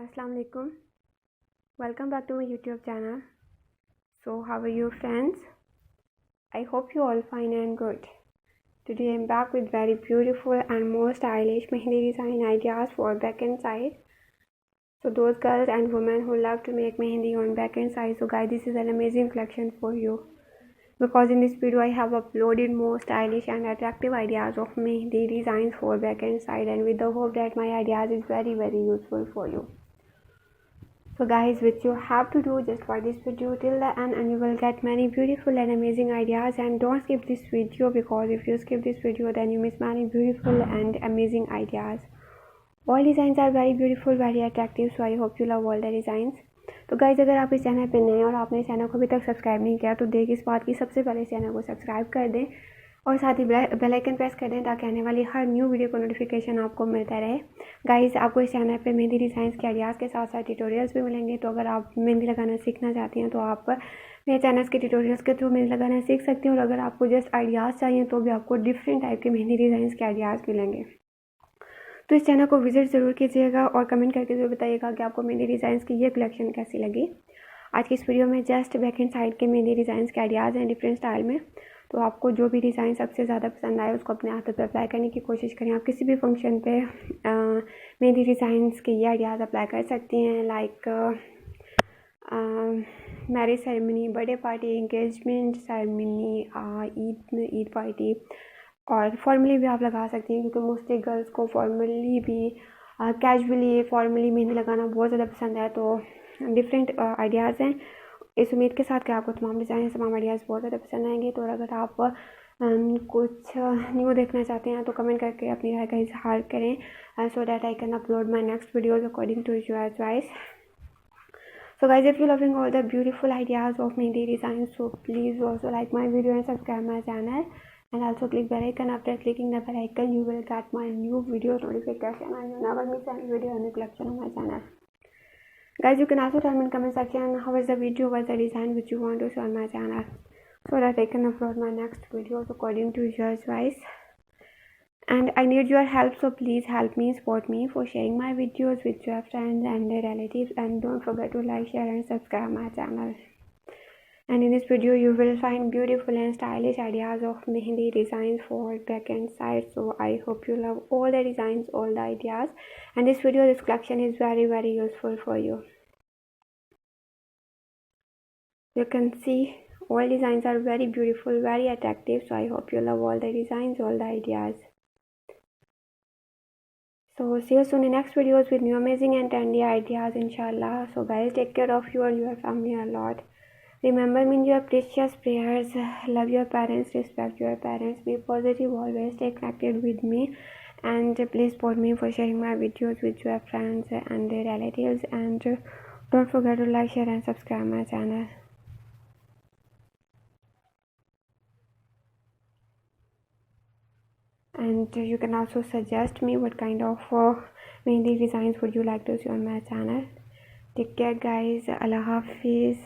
Assalamu alaikum. Welcome back to my YouTube channel. So how are you friends? I hope you all fine and good. Today I'm back with very beautiful and more stylish mehndi design ideas for back and side. So those girls and women who love to make mehndi on back and side, so guys, this is an amazing collection for you, because in this video I have uploaded more stylish and attractive ideas of mehndi designs for back and side, and with the hope that my ideas is very useful for you. So guys, what you have to do, just watch this video till the end and you will get many beautiful and amazing ideas. And don't skip this video, because if you skip this video then you miss many beautiful and amazing ideas. All designs are very beautiful, very attractive, so I hope you love all the designs. तो guys, अगर आप इस channel पर नए हैं और आपने इस चैनल को अभी तक सब्सक्राइब नहीं किया तो देख इस बात की सबसे पहले इस चैनल को सब्सक्राइब कर दें और साथ ही बेल आइकन प्रेस कर दें, ताकि आने वाली हर न्यू वीडियो को नोटिफिकेशन आपको मिलता रहे। गाइस, आपको इस चैनल पे मेहंदी डिज़ाइंस के आइडियाज़ के साथ साथ ट्यूटोरियल्स भी मिलेंगे। तो अगर आप मेहंदी लगाना सीखना चाहती हैं तो आप मेरे चैनल के ट्यूटोरियल्स के थ्रू मेहंदी लगाना सीख सकती हैं। और अगर आपको जस्ट आइडियाज़ चाहिए तो भी आपको डिफरेंट टाइप के मेहंदी डिज़ाइंस के आइडियाज़ मिलेंगे। तो इस चैनल को विजिट ज़रूर कीजिएगा और कमेंट करके ज़रूर बताइएगा कि आपको मेहंदी डिज़ाइंस की ये कलेक्शन कैसी लगी। आज की इस वीडियो में जस्ट बैक एंड साइड के मेहंदी डिज़ाइंस के आइडियाज़ हैं डिफरेंट स्टाइल में। तो आपको जो भी डिज़ाइन सबसे ज़्यादा पसंद आए उसको अपने हाथों पे अप्लाई करने की कोशिश करें। आप किसी भी फंक्शन पे मेहंदी डिज़ाइंस के ये आइडियाज़ अप्लाई कर सकती हैं, like marriage ceremony, birthday party, engagement ceremony, Eid party, और फॉर्मली भी आप लगा सकती हैं, क्योंकि मोस्टली गर्ल्स को फॉर्मली भी कैजुअली फॉर्मली मेहंदी लगाना बहुत ज़्यादा पसंद है। तो डिफरेंट आइडियाज़ हैं। इस उम्मीद के साथ कि आपको तमाम डिज़ाइन तमाम आइडियाज़ बहुत ज़्यादा पसंद आएंगे। तो अगर आप कुछ न्यू देखना चाहते हैं तो कमेंट करके अपनी राय का इजहार करें, so that I can upload my next videos according to your choice. So guys, if you're loving all the beautiful ideas of mehndi design, so please also like my video and subscribe my channel, and also click bell icon. After clicking the bell icon you will get my new video notification and you never miss any video or new collection on my channel. Guys, you can also tell me in comment section how is the video, what's the design which you want to see on my channel, so that I can upload my next videos according to your choice. And I need your help, so please help me, support me for sharing my videos with your friends and their relatives, and don't forget to like, share and subscribe my channel. And in this video you will find beautiful and stylish ideas of mehndi designs for back and side. So I hope you love all the designs, all the ideas, and this collection is very useful for you. You can see all designs are very beautiful, very attractive, so I hope you love all the designs, all the ideas. So see you soon in next videos with new amazing and trendy ideas, inshallah. So guys, take care of you and your family a lot. Remember me in your precious prayers. Love your parents, respect your parents, be positive always, stay connected with me, and please support me for sharing my videos with your friends and their relatives, and don't forget to like, share and subscribe my channel. And you can also suggest me what kind of mehndi designs would you like to see on my channel. Take care guys. Allah Hafiz.